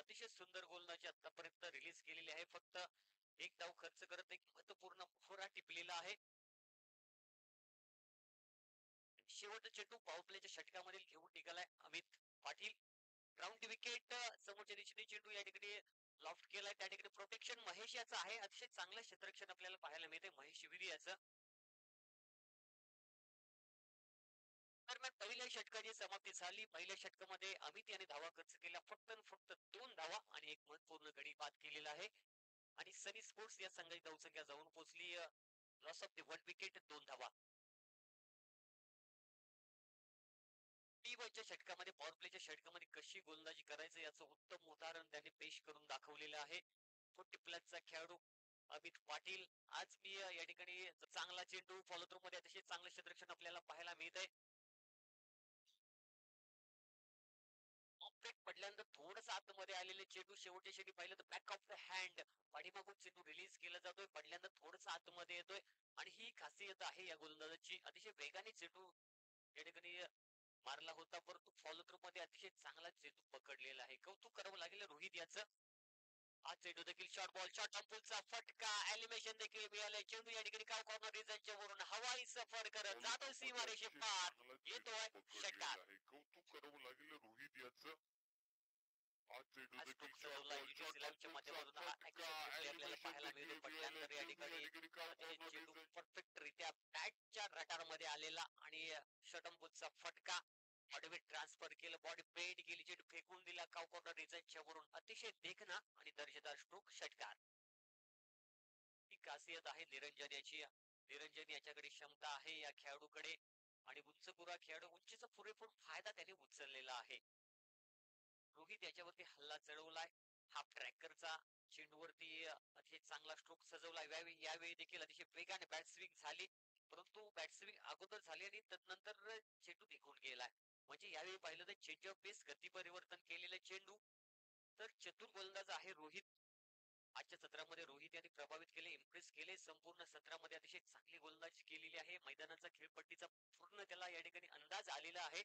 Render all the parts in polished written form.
अतिशय सुंदर गोलंदाजी आतापर्यंत रिलीज केलेली आहे. फक्त एक धाव खर्च करत एक महत्वपूर्ण भोरा टिपलेला आहे. शेवटचा चेंडू पॉवर प्लेच्या षटकामध्ये घेऊन निघालाय अमित पाटील. ग्राउंड विकेट समोरच्या दिशेने चेंडू या ठिकाणी लॉफ्ट केलाय. त्या ठिकाणी प्रोटेक्शन महेश याचं आहे. अतिशय चांगलं क्षेत्ररक्षण आपल्याला पाहायला मिळते महेश शिविरी याचं. दरम्यान पहिल्या षटकाची समाप्ती झाली. पहिल्या षटकामध्ये अमित याने धावा खर्च केल्या फक्त फक्त 2 धावा आणि एक महत्वपूर्ण गडी बाद केलेला आहे. आणि सनी स्पोर्ट्स या संघाची धावसंख्या जाऊन पोहोचली लॉस ऑफ द 1 विकेट 2 धावा. टी षटकामध्ये पॉवर प्लेच्या षटकामध्ये कशी गोलंदाजी करायचं याचं उत्तम उदाहरण त्याने पेश करून दाखवलेलं आहे. 40 प्लसचा खेळाडू अमित पाटील. आज मी या ठिकाणी चांगला चेंडू फॉलो थ्रू मध्ये अतिशय चांगलं क्षेत्ररक्षण आपल्याला पाहायला मिळत आहे. ऑफब्रेक पडल्यानंतर थोडंसं आतमध्ये आलेले चेंडू शेवटच्या शेवटी पाहिलं तर बॅक ऑफ द हँड पाठीमागून चेंडू रिलीज केला जातोय. पडल्यानंतर थोडंसं आतमध्ये येतोय आणि ही खासियत आहे या गोलंदाजाची. अतिशय वेगाने चेंडू या ठिकाणी मारला होता परंतु फॉलो थ्रू मध्ये अतिशय चांगला चेंडू पकडलेला आहे. कौतुक करावं लागेल रोहित याचं. हा चेंडू देखील शॉर्ट बॉल शॉर्ट अंपुलचा फटका एलिमिनेशन देखील मिळाले. चेंडू या ठिकाणी काव कॉर्नर रिझनच्या वरून हवाई सफर करत जातो सीमारेषे पार येतोय षटकार. कौतुक करावं लागेल रोहित याचं. माध्यमातून हा आपल्याला पाहायला मिळतो. पडल्यानंतर या ठिकाणी चेंडू परफेक्ट रित्या बॅटच्या रटारमध्ये आलेला आणि षटंबूतचा फटका बॉडी ट्रान्सफर केलं. बॉडी पेड केली चेंडू फेकून दिला काव कॉर्नर रिझनच्या वरून. अतिशय देखणा आणि दर्जेदार स्ट्रोक षटकार. ही खासियत आहे निरंजन याची. निरंजन याच्याकडे क्षमता आहे या खेळाडूकडे आणि उंचपुरा खेळाडू उंचीचा पुरेपूर फायदा त्याने उचललेला आहे. रोहित याच्यावरती हल्ला चढवलाय. हा ट्रॅकरचा चेंडूवरती अतिशय चांगला स्ट्रोक सजवला. यावेळी देखील अतिशय वेगाने बॅट स्विंग झाली परंतु बॅट स्विंग अगोदर झाली आणि तदनंतर चेंडू निघून गेलाय. म्हणजे यावेळी पाहिलं तर चेंज ऑफ पेस गती परिवर्तन केलेलं चेंडू. तर चतुर गोलंदाज आहे रोहित. आजच्या सत्रामध्ये रोहित यांनी प्रभावित केले इम्प्रेस केले. संपूर्ण सत्रामध्ये अतिशय चांगली गोलंदाजी केलेली आहे. मैदानाचा खेळपट्टीचा पूर्ण त्याला या ठिकाणी अंदाज आलेला आहे.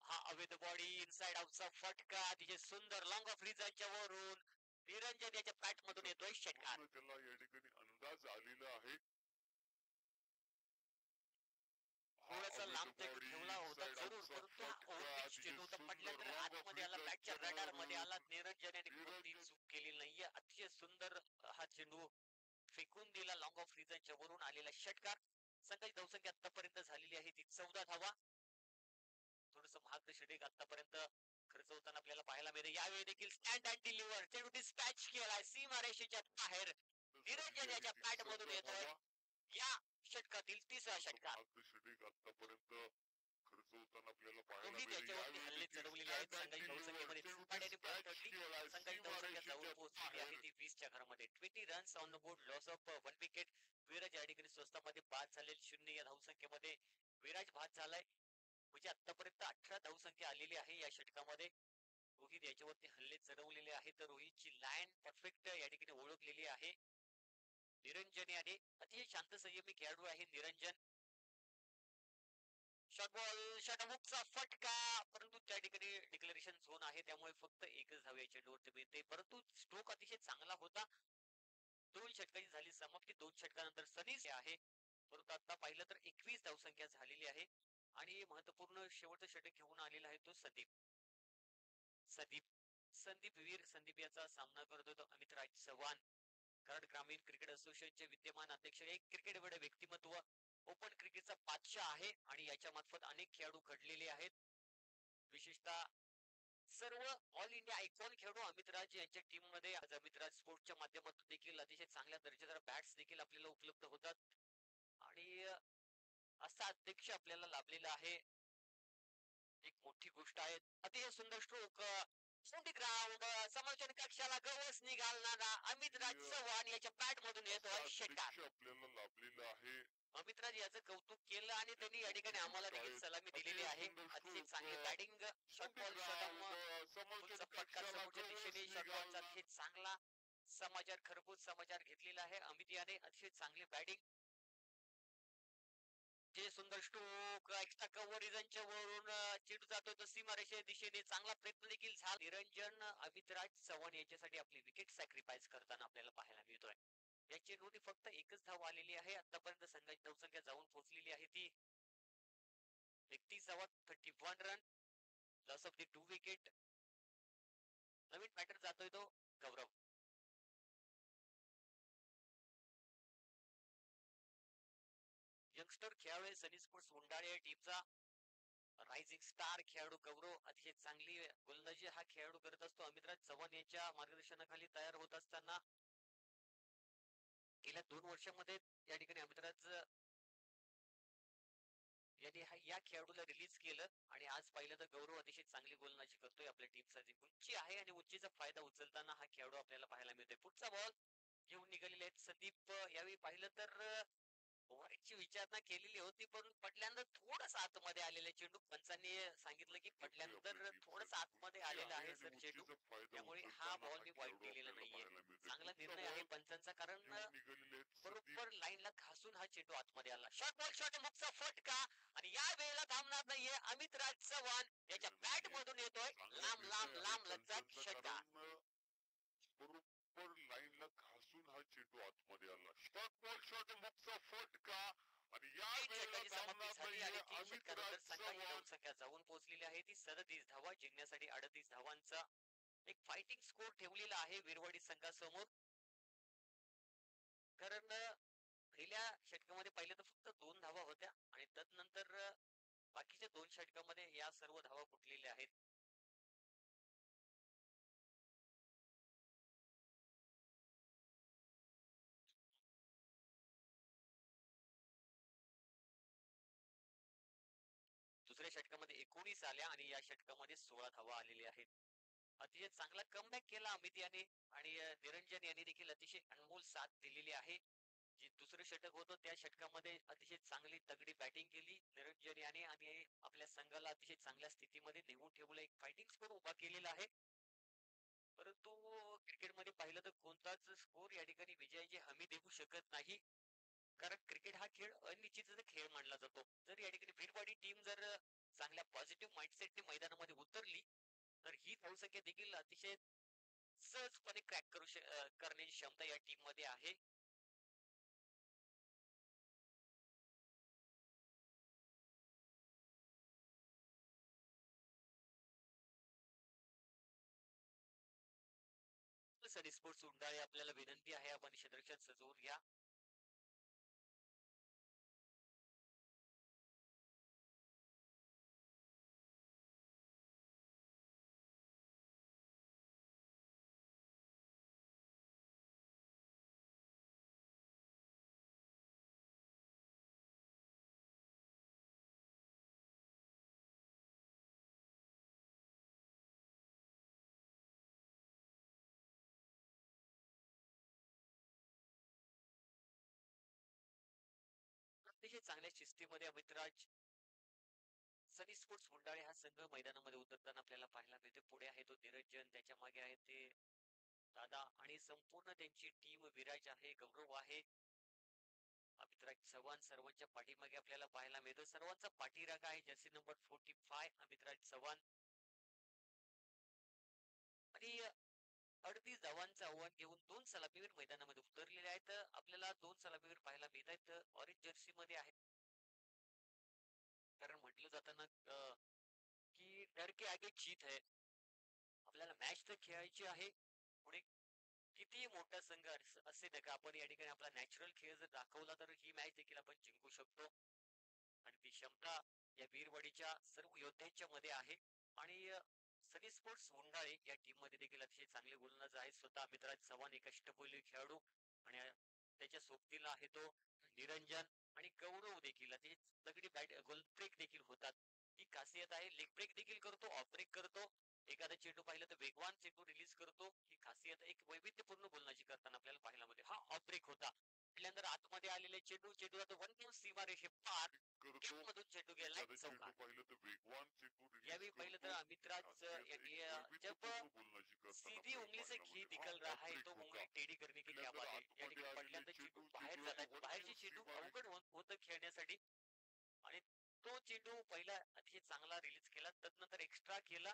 हा अवैध बॉडी इनसाइड आउटचा फटका अतिशय सुंदर लॉंग ऑफ रिझनच्या वरून निरंजन याच्या बॅट मधून येतोय षटकार. त्याला या ठिकाणी अंदाज आलेला आहे. थोडासा लांब ठेवला होता जरूर परंतु हा ओव्हरपिच चेंडू होता. पडल्यानंतर आतमध्ये आला बॅटच्या रडार मध्ये आला. निरंजन याने कोणतीही चूक केली नाहीये. अतिशय सुंदर हा चेंडू फेकून दिला लॉंग ऑफ रिझनच्या वरून आलेला षटकार. संघाची धावसंख्या आतापर्यंत झालेली आहे ती 14 धावा. थोडस महाग षटक आतापर्यंत खर्च होताना आपल्याला पाहायला मिळते. यावेळी देखील स्टँड अँड डिलिव्हर चेंडू डिस्पॅच केलाय सीमारेषेच्या बाहेर. निरंजन याच्या बॅट मधून येतोय या षटकातील तिसरा षटकार. आतापर्यंत खर्च होताना आपल्याला रोहित याच्यावरती हल्ले चढवलेले आहेत. संघाची धावसंख्येमध्ये झपाट्याने भर पडली. संघाची धावसंख्या जाऊन पोहोचलेली आहे ती 20च्या घरामध्ये. 20 runs on the board loss of 1 wicket. Viraj या ठिकाणी स्वस्तामध्ये बाद झालेली 0 या धावसंख्येमध्ये विराज बाद झालाय. म्हणजे आतापर्यंत 18 धावसंख्या आलेली आहे या षटकामध्ये. रोहित याच्यावरती हल्ले चढवलेले आहेत. तर रोहितची लाईन परफेक्ट या ठिकाणी ओळखलेली आहे. निरंजन याने अतिशय शांत संयमी खेळाडू आहे निरंजन. शॉर्ट बॉल षटमुखचा फटका परंतु त्या ठिकाणी डिक्लेरेशन झोन आहे त्यामुळे फक्त एकच धाव या चेंडूवरती मिळते. परंतु स्ट्रोक अतिशय चांगला होता. 2 षटकाची झाली समाप्ती. 2 षटकानंतर सनीस आहे परंतु आता पाहिलं तर 21 धावसंख्या झालेली आहे आणि महत्वपूर्ण शेवटचं षटक घेऊन आलेला आहे तो संदीप वीर. संदीप याचा सामना करतो तो अमितराज चव्हाण. कराड ग्रामीण क्रिकेट असोसिएशनचे विद्यमान अध्यक्ष. एक क्रिकेट वेळ व्यक्तिमत्व. ओपन क्रिकेटचा बादशाह आहे आणि याच्या मार्फत अनेक खेळाडू घडलेले आहेत. विशेषतः सर्व ऑल इंडिया आयकॉन खेळाडू अमितराज यांच्या टीम मध्ये आज अमितराज स्पोर्ट्सच्या माध्यमातून देखील अतिशय चांगल्या दर्जेदार बॅट्स देखील आपल्याला उपलब्ध होतात आणि असा अध्यक्ष आपल्याला लाभलेला आहे. एक मोठी गोष्ट आहे. अतिशय सुंदर स्ट्रोक ग्राउंड समालोचन कक्षाला गवस निघालणारा अमितराज चव्हाण याच्या बॅट मधून येतो षटकार. आपल्याला लाभलेला आहे. अमितराज याचं कौतुक केलं आणि त्यांनी या ठिकाणी आम्हाला देखील सलामी दिलेली आहे. अतिशय चांगली बॅटिंग. शॉर्टबॉल फटका समोरच्या दिशेने शॉर्टबॉलचा अतिशय चांगला समाचार खरबूज समाचार घेतलेला आहे. अमित याने अतिशय चांगली बॅटिंग अतिशय सुंदर स्ट्रोक एक्स्ट्रा कव्हरिजनच्या वरून चेंडू जातोय तो सीमारेषे दिशेने चांगला प्रयत्न देखील झाला. निरंजन अमितराज चव्हाण याच्यासाठी आपली विकेट सॅक्रिफाईस करताना आपल्याला पाहायला मिळतोय. या चेंडूने फक्त एकच धाव आलेली आहे. आतापर्यंत संघाची धावसंख्या जाऊन पोहोचलेली आहे ती 31 धावा, 31 run, loss of the 2 wicket. नवीन बॅटर जातोय तो गौरव. यंगस्टर खेळाडू सनी स्पोर्ट्स उंडाळे टीमचा रायझिंग स्टार खेळाडू गौरव अतिशय चांगली गोलंदाजी हा खेळाडू करत असतो. अमितराज चव्हाण यांच्या मार्गदर्शनाखाली तयार होत असताना गेल्या 2 वर्षांमध्ये या ठिकाणी अमितराज यांनी या खेळाडूला रिलीज केलं आणि आज पाहिलं तर गौरव अतिशय चांगली गोलंदाजी करतोय आपल्या टीमसाठी. उंची आहे आणि उंचीचा फायदा उचलताना हा खेळाडू आपल्याला पाहायला मिळतोय. पुढचा बॉल घेऊन निघालेले आहेत संदीप. यावेळी पाहिलं तर ओव्हरची विचारणा केलेली होती पण पडल्यानंतर थोडस आतमध्ये आलेले चेंडू. पंचांनी सांगितलं की पडल्यानंतर थोडस आतमध्ये आलेला आहे सर चेंडू, त्यामुळे हा बॉल मी वाईट दिलेला नाहीये. चांगला निर्णय आहे पंचांचा, कारण बरोबर लाईनला घासून हा चेंडू आतमध्ये आला. शॉर्ट बॉल शॉर्ट मुक्ता फटका आणि या वेळेला थांबणार नाहीये अमितराज चव्हाण याच्या बॅट मधून येतोय लांब लांब लांब लचक षटकार. बरोबर लाईनला घासून हा चेंडू आतमध्ये आला. शॉर्ट बॉल शॉर्ट मुक्ता फटका आणि या वेळेला थांबणार नाहीये अमितराज चव्हाण. संख्या जाऊन पोहोचलेली आहे ती 37 धावा. जिंकण्यासाठी 38 धावांचा एक फायटिंग स्कोर ठेवलेला आहे विरवाडी संघासमोर. कारण पहिल्या षटकामध्ये पाहिलं तर फक्त 2 धावा होत्या आणि तदनंतर बाकीच्या 2 षटकामध्ये या सर्व धावा फुटलेल्या आहेत. दुसऱ्या षटकामध्ये 19 आल्या आणि या षटकामध्ये 16 धावा आलेल्या आहेत. अतिशय चांगला कमबॅक केला अमित याने आणि निरंजन यांनी देखील अतिशय अनमोल साथ दिलेली आहे. जे दुसरं षटक होतं त्या षटकामध्ये अतिशय चांगली तगडी बॅटिंग केली निरंजन याने आणि आपल्या संघाला अतिशय चांगल्या स्थितीमध्ये नेऊन ठेवलं. एक फायटिंग स्कोर उभा केलेला आहे. परंतु क्रिकेटमध्ये पाहिलं तर कोणताच स्कोर या ठिकाणी विजयाची हमी देऊ शकत नाही, कारण क्रिकेट हा खेळ अनिश्चिततेचा खेळ मानला जातो. जर या ठिकाणी वीरवाडी टीम जर चांगल्या पॉझिटिव्ह माइंडसेटने मैदानामध्ये उतरली तर ही धावसंख्या देखील अतिशय सहजपणे क्रॅक करण्याची क्षमता या टीम मध्ये आहे. सनी स्पोर्ट्स उंडाळे आपल्याला विनंती आहे आपण क्षेत्ररक्षण सजवून घ्या. अतिशय चांगल्या शिस्तीमध्ये अमितराज सनी स्पोर्ट्स मुंडाळे हा संघ मैदानामध्ये उतरताना आपल्याला पाहायला मिळते. पुढे आहे तो निरंजन, त्याच्या मागे आहे ते दादा आणि संपूर्ण त्यांची टीम विराज आहे, गौरव आहे, अमितराज चव्हाण सर्वांच्या पाठीमागे आपल्याला पाहायला मिळतो. सर्वांचा पाठीराग आहे जर्सी नंबर 45 अमितराज चव्हाण आणि 38 धावांचं आव्हान घेऊन 2 सलामीवीर मैदानामध्ये उतरलेले आहेत. आपल्याला 2 सलामीवीर पाहायला मिळत आहेत ऑरेंज जर्सी मध्ये आहे. कारण म्हटलं जाताना की डर के आगे जीत है. आपल्याला मॅच तर खेळायची आहे. पुढे किती मोठा संघ असे नका, आपण या ठिकाणी आपला नॅचरल खेळ जर दाखवला तर ही मॅच देखील आपण जिंकू शकतो आणि ती क्षमता या वीरवाडीच्या सर्व योद्ध्यांच्या मध्ये आहे. आणि सनी स्पोर्ट्स उंडाळे या टीम मध्ये देखील अतिशय चांगले गोलंदाज आहेत. स्वतः अमितराज चव्हाण एक अष्टपैलू खेळाडू आणि त्याच्या सोबतीला आहे तो निरंजन आणि गौरव देखील अतिशय तगडी बॅट गोल ब्रेक देखील होतात. ही खासियत आहे. लेग ब्रेक देखील करतो, ऑफ ब्रेक करतो, एखादा चेंडू पाहिलं तर वेगवान चेंडू रिलीज करतो. ही खासियत एक वैविध्यपूर्ण गोलंदाजी करताना आपल्याला पाहायला मिळते. हा ऑफ ब्रेक होता. त्यानंतर आतमध्ये आलेले चेंडू आता 1 सीमारेषे पार मधून चेंडू गेला चौकार. यावेळी पाहिलं तर अमितराज यांनी जब सीधी उंगली से घी निकल रहा है तो उंगली टेढ़ी करने की क्या बात है. या ठिकाणी पडल्यानंतर चेंडू बाहेर जातात. बाहेरचे चेंडू अवघड होतं खेळण्यासाठी. तो चेंडू पहिला अतिशय चांगला रिलीज केला, तदनंतर एक्स्ट्रा केला,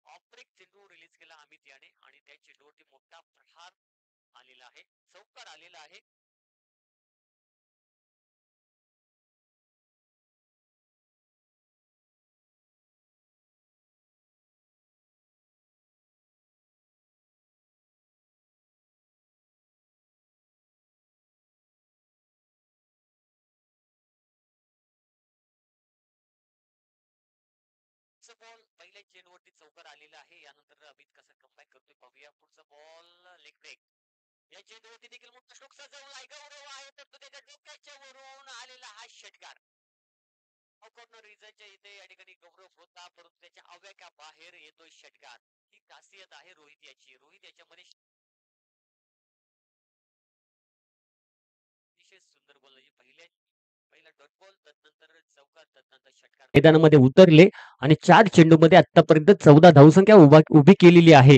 ऑफ ब्रेक चेंडू रिलीज केला अमित याने आणि त्या चेंडूवरती मोठा प्रहार आलेला आहे, चौकार आलेला आहे. बॉल पहिल्या चेंडूवरती चौकार आलेला आहे. यानंतर अमित कसा कमबॅक करतोय पाहूया. पुढचा बॉल लेग ब्रेक. या चेंडूवरती देखील मोठा स्ट्रोक सजवलाय, गौरव आहे तर तो त्याच्या डोक्याच्या वरून आलेला हा षटकार. कॉर्नर रिझनच्या इथे या ठिकाणी गौरव होता, परंतु त्याच्या आव्याका बाहेर येतोय षटकार. ही खासियत आहे रोहित याची. रोहित याच्यामध्ये अतिशय सुंदर गोलंदाजी. पहिला डॉट बॉल, तदनंतर चौकार, तदनंतर षटकार मैदानामध्ये उतरले आणि 4 चेंडूमध्ये आतापर्यंत 14 धावसंख्या उभी केलेली आहे.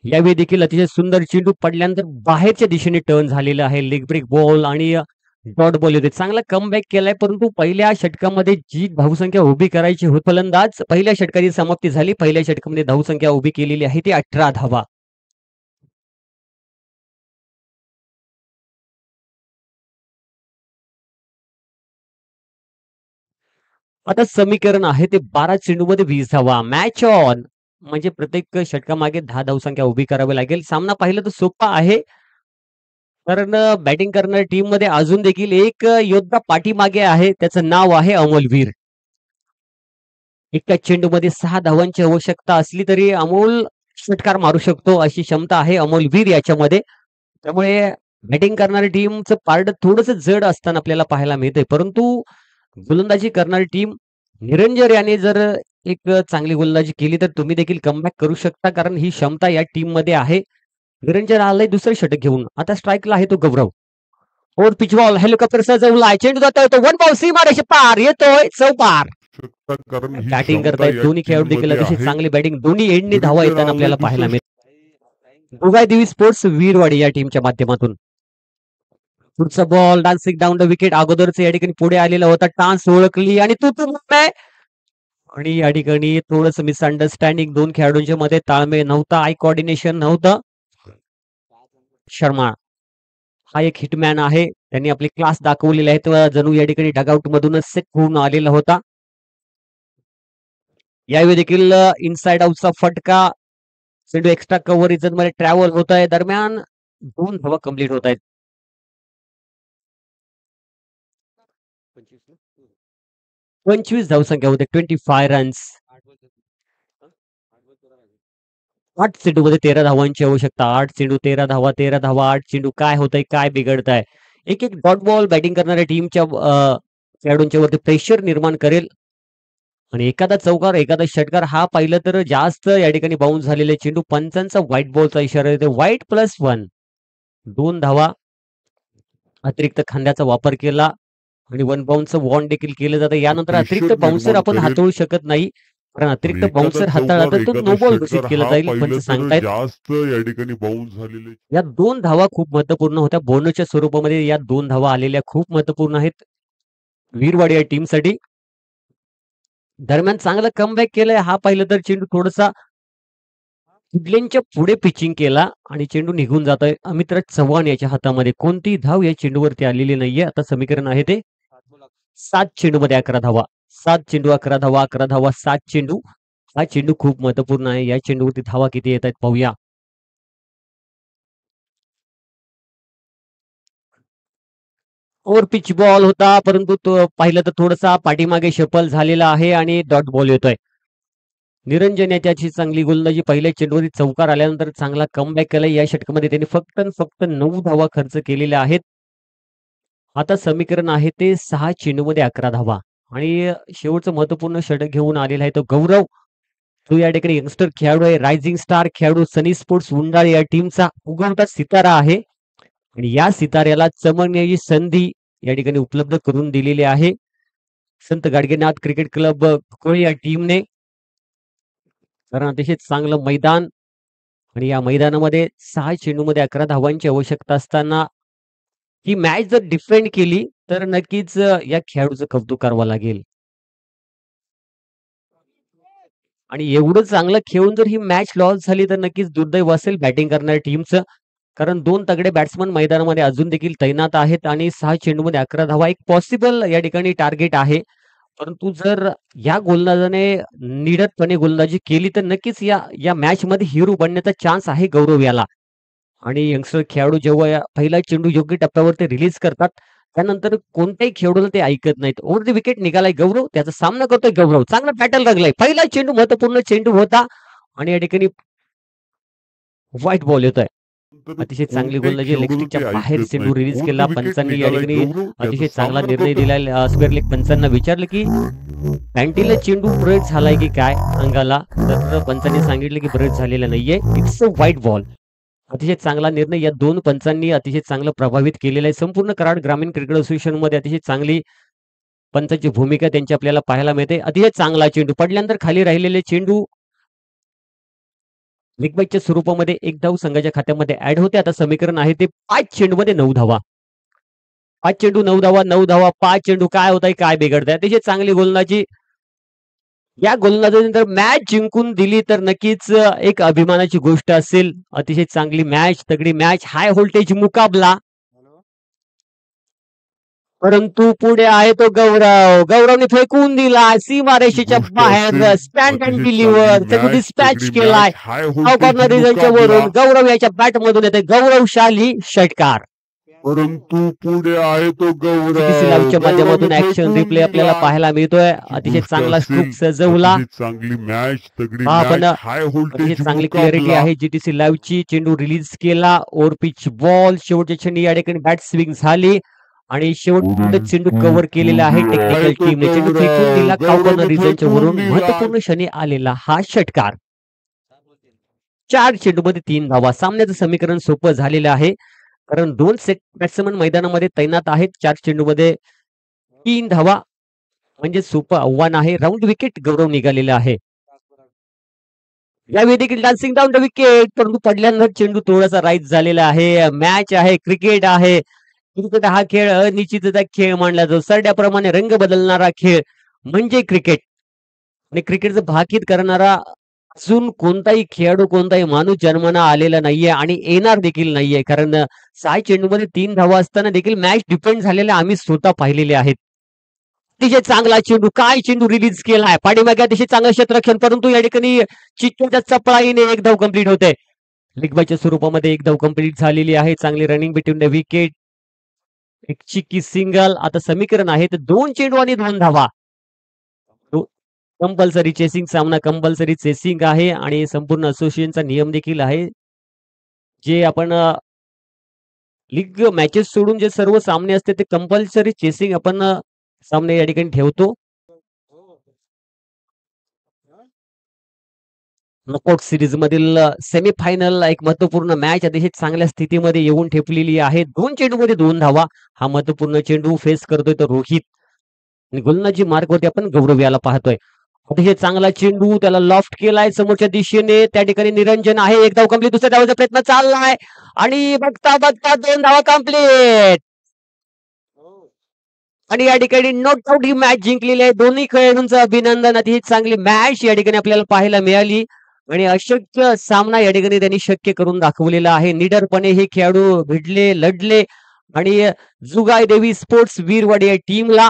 यावेळी देखील अतिशय सुंदर चेंडू पडल्यानंतर बाहेरच्या दिशेने टर्न झालेला आहे. लेग ब्रेक बॉल आणि डॉट बॉल होते. चांगला कमबॅक केलाय, परंतु पहिल्या षटकामध्ये जी धावसंख्या उभी करायची होती, फलंदाज पहिल्या षटकाची समाप्ती झाली. पहिल्या षटकामध्ये धावसंख्या उभी केलेली आहे ती 18 धावा. आता समीकरण आहे ते 12 चेंडूमध्ये 20 धावा. मॅच ऑन म्हणजे प्रत्येक षटकामागे 10 धावसंख्या उभी करावी लागेल. सामना पाहिलं तर सोपा आहे, कारण बॅटिंग करणाऱ्या टीम मध्ये अजून देखील एक योद्धा पाठीमागे आहे. त्याचं नाव आहे अमोलवीर. एका चेंडूमध्ये 6 धावांची आवश्यकता असली तरी अमोल षटकार मारू शकतो अशी क्षमता आहे अमोलवीर याच्यामध्ये. त्यामुळे बॅटिंग करणारी टीमचं पारड थोडस जड असताना आपल्याला पाहायला मिळते, परंतु गोलंदाजी करणारी टीम निरंजन याने जर एक चांगली गोलंदाजी केली तर तुम्ही देखील कमबॅक करू शकता, कारण ही क्षमता या टीम मध्ये आहे. निरंजन आलंय दुसरं षटक घेऊन. आता स्ट्राईकला आहे तो गौरव. और पिच बॉल हेलिकॉप्टर सजवलाय, चेंडू जातोय तो वन बॉल सीमारेषे पार येतोय, चौकार. बॅटिंग करतायत दोन्ही खेळाडू देखील अतिशय चांगली बॅटिंग, दोन्ही एंडनी धावा येताना आपल्याला पाहायला मिळते. गोगाई देवी स्पोर्ट्स वीरवाडी या टीमच्या माध्यमातून. पुढचा ball dancing down the wicket. अगोदरच या ठिकाणी पुढे आलेला होता, टान्स ओळखली आणि तू आणि या ठिकाणी थोडस मिसअंडरस्टँडिंग, दोन खेळाडूंच्या मध्ये ताळमेळ नव्हता, आय कोऑर्डिनेशन नव्हतं. शर्मा हा एक हिटमॅन आहे, त्यांनी आपले क्लास दाखवलेले आहेत. जणू या ठिकाणी डगआउट मधूनच सेट होऊन आलेला होता. यावेळी देखील इनसाइड आउटचा फटका, चेंडू एक्स्ट्रा कव्हर रिजन मध्ये ट्रॅव्हल होत आहे. दरम्यान 2 धावा कंप्लीट होत आहेत. 25 धावसंख्या होते, 25 रन्स. 8 चेंडूमध्ये 13 धावांची आवश्यकता. 8 चेंडू 13 धावा, 13 धावा 8 चेंडू. काय होतंय, काय बिघडतंय? एक एक डॉट बॉल बॅटिंग करणाऱ्या टीमच्या खेळाडूंच्या वरती प्रेशर निर्माण करेल आणि एखादा चौकार, एखादा षटकार हा पाहिलं तर जास्त या ठिकाणी बाउन्स झालेले चेंडू. पंचांचा व्हाईट बॉलचा इशारा येतो. व्हाईट +1. 2 धावा. अतिरिक्त खांद्याचा वापर केला आणि 1 बाउन्सचं वॉर्न देखील केलं जातं. यानंतर अतिरिक्त बाउन्सर आपण हाताळू शकत नाही, कारण अतिरिक्त बाउन्सर हाताळला तर तो नो बॉल घोषित केला जाईल. पण सांगतायत या ठिकाणी बाउन्स झालेले. या 2 धावा खूप महत्वपूर्ण होत्या. बोनसच्या स्वरूपामध्ये या 2 धावा आलेल्या खूप महत्वपूर्ण आहेत वीरवाडी या टीमसाठी. दरम्यान चांगलं कमबॅक केलंय. हा पाहिलं तर चेंडू थोडासा कुडलेनच्या पुढे पिचिंग केला आणि चेंडू निघून जातोय अमितराज चव्हाण याच्या हातामध्ये. कोणती धाव या चेंडूवरती आलेली नाहीये. आता समीकरण आहे ते 7 चेंडूमध्ये 11 धावा. 7 चेंडू 11 धावा, 11 धावा 7 चेंडू. हा चेंडू खूप महत्वपूर्ण आहे. या चेंडूवरती धावा किती येत आहेत पाहूया. ओव्हर पिच बॉल होता, परंतु तो पाहिलं तर थोडासा पाठीमागे शफल झालेला आहे आणि डॉट बॉल येतोय. निरंजन याची चांगली गोलंदाजी. पहिल्या चेंडूवरती चौकार आल्यानंतर चांगला कमबॅक केलाय. या षटकामध्ये त्यांनी फक्त 9 धावा खर्च केलेल्या आहेत. आता समीकरण आहे ते 6 चेंडूमध्ये 11 धावा आणि शेवटचं महत्वपूर्ण षटक घेऊन आलेला आहे तो गौरव. तो या ठिकाणी यंगस्टर खेळाडू आहे, रायझिंग स्टार खेळाडू, सनी स्पोर्ट्स उंडाळ या टीमचा उगवता सितारा आहे आणि या सिताऱ्याला चमकण्याची संधी या ठिकाणी उपलब्ध करून दिलेली आहे संत गाडगेनाथ क्रिकेट क्लब कोळी या टीमने. कारण अतिशय चांगलं मैदान आणि या मैदानामध्ये 6 चेंडूमध्ये 11 धावांची आवश्यकता असताना ही मॅच जर डिफेंड केली तर नक्कीच या खेळाडूचं कौतुक करावं लागेल. आणि एवढं चांगलं खेळून जर ही मॅच लॉस झाली तर नक्कीच दुर्दैव असेल बॅटिंग करणाऱ्या टीमचं. कारण 2 तगडे बॅट्समन मैदानामध्ये अजून देखील तैनात आहेत आणि 6 चेंडूमध्ये 11 धावा एक पॉसिबल या ठिकाणी टार्गेट आहे. परंतु जर या गोलंदाजाने निडरपणे गोलंदाजी केली तर नक्कीच या या मॅचमध्ये हिरो बनण्याचा चान्स आहे गौरव याला. आणि यंगस्टर खेळाडू जेव्हा या पहिला चेंडू योग्य टप्प्यावर ते रिलीज करतात, त्यानंतर कोणत्याही खेळाडूला ते ऐकत नाहीत. ओव्हर द विकेट निघालाय गौरव, त्याचा सामना करतोय गौरव. चांगला बॅटल लागलाय. पहिला चेंडू महत्त्वपूर्ण चेंडू होता आणि या ठिकाणी व्हाईट बॉल येतोय. तर अतिशय चांगली कोणत्याही गोलंदाजी लेग खेळाडूला स्टिकच्या ते बाहेर ऐकत चेंडू नाहीत. रिलीज ओव्हर केला. द विकेट पंचांनी या निघालाय ठिकाणी गौरव, अतिशय त्याचा चांगला सामना निर्णय करतोय. दिलाय. स्क्वेअर लेग पंचांना विचारलं की पॅन्टीला चेंडू ब्रेड झालाय की काय अंगाला, तर पंचांनी सांगितलं की ब्रेड झालेला नाहीये. It's a white ball. अतिशय चांगला निर्णय या 2 पंचांनी अतिशय चांगलं प्रभावित केलेलं आहे. संपूर्ण कराड ग्रामीण क्रिकेट असोसिएशनमध्ये अतिशय चांगली पंचाची भूमिका त्यांची आपल्याला पाहायला मिळते. अतिशय चांगला चेंडू पडल्यानंतर खाली राहिलेले चेंडू बिग बॅचच्या स्वरूपामध्ये 1 धाव संघाच्या खात्यामध्ये ऍड होते. आता समीकरण आहे ते 5 चेंडूमध्ये 9 धावा. 5 चेंडू 9 धावा, 9 धावा, 5 चेंडू काय होतंय, काय बिघडतंय? अतिशय चांगली गोलंदाजी. या गोलंदाजाने जर मॅच जिंकून दिली तर नक्कीच एक अभिमानाची गोष्ट असेल. अतिशय चांगली मॅच, तगडी मॅच, हाय व्होल्टेज मुकाबला. परंतु पुढे आहे तो गौरव. गौरवने फेकून दिला सीमारेषेच्या गोष्ट बाहेर. असेल, स्टँड अँड अतिशय डिलिव्हर चांगली चेंडू मॅच, डिस्पॅच तगडी केलाय. मॅच, हाय कॉर्नर व्होल्टेज रिझल्टच्या मुकाबला. वरून गौरव याच्या बॅटमधून येते. गौरवशाली षटकार. परंतु पुढे आहे तो गौरव. सीबीसी लाईव्हच्या माध्यमातून गौरवने ऍक्शन फेकून रिप्ले आपल्याला दिला. पाहायला मिळतोय. अतिशय गोष्ट चांगला स्ट्रोक असेल, सजवला. अतिशय चांगली मॅच, तगडी पहा आपण मॅच, हाय अतिशय व्होल्टेज चांगली क्लॅरिटी मुकाबला. आहे जीटीसी लाईव्हची. चेंडू रिलीज केला. Over pitch ball. शेवटच्या क्षणी या ठिकाणी बॅट स्विंग झाली आणि शेवटपर्यंत चेंडू कव्हर केलेला आहे टेक्निकल आहे तो टीमने. चेंडू फेकून दिला. गौरव. कॉर्नर रिझल्टच्या फेकून वरून दिला. महत्वपूर्ण क्षणी आलेला हा षटकार. 4 चेंडूमध्ये 3 धावा. सामन्याचं समीकरण सोपं झालेलं आहे. कारण 2 सेट बॅट्समन मैदानामध्ये तैनात आहेत. 4 चेंडूमध्ये 3 धावा म्हणजे सोपं आव्हान आहे. राऊंड विकेट गौरव निघालेला आहे. यावेळी देखील डान्सिंग डाऊन द विकेट, परंतु पडल्यानंतर चेंडू थोडासा राईज झालेला आहे. मॅच आहे, क्रिकेट आहे. क्रिकेट हा खेळ अनिश्चितता खेळ मानला जातो. सरड्याप्रमाणे रंग बदलणारा खेळ म्हणजे क्रिकेट. आणि क्रिकेटचं भाकीत करणारा अजून कोणताही खेळाडू, कोणताही माणूस जन्माला आलेला नाहीये आणि येणार देखील नाहीये. कारण 6 चेंडूमध्ये 3 धावा असताना देखील मॅच डिपेंड झालेल्या आम्ही स्वतः पाहिलेले आहेत. अतिशय चांगला चेंडू, काय चेंडू रिलीज केलाय. पाठीमागे अतिशय चांगलं क्षेत्ररक्षण, परंतु या ठिकाणी चित्तूरच्या चपळाईने 1 धाव कंप्लीट होते. बिग बॅचच्या स्वरूपामध्ये 1 धाव कंप्लीट झालेली आहे. चांगली रनिंग बिटवीन द विकेट. एक चिक्की सिंगल. आता समीकरण आहे तर 2 चेंडू आणि 2 धावा. कंपल्सरी चेसिंग सामना कंपल्सरी चेसिंग आहे आणि संपूर्ण असोसिएशनचा नियम देखील आहे. जे आपण लीग मॅचेस सोडून जे सर्व सामने असते ते कंपल्सरी चेसिंग आपण सामने या ठिकाणी ठेवतो. नॉकआउट सिरीज मधील सेमीफायनल एक महत्वपूर्ण मॅच अतिशय चांगल्या स्थितीमध्ये येऊन ठेपलेली आहे. 2 चेंडूमध्ये 2 धावा. हा महत्वपूर्ण चेंडू फेस करतोय तर रोहित आणि गोलंदाजी मार्गवरती आपण गौरव याला पाहतोय. अतिशय चांगला चेंडू त्याला लॉफ्ट केलाय समोरच्या दिशेने. त्या ठिकाणी निरंजन आहे. 1 धाव कंप्लीट. दुसऱ्या धावाचा प्रयत्न चाललाय आणि बघता बघता 2 धावा कंप्लीट. आणि या ठिकाणी नॉट आउट ही मॅच जिंकलेली आहे. दोन्ही खेळाडूंचं अभिनंदन. अतिशय चांगली मॅच या ठिकाणी आपल्याला पाहायला मिळाली आणि अशक्य सामना या ठिकाणी त्यांनी शक्य करून दाखवलेला आहे. निडरपणे हे खेळाडू भिडले, लढले आणि जुगाय देवी स्पोर्ट्स वीरवाडी या टीमला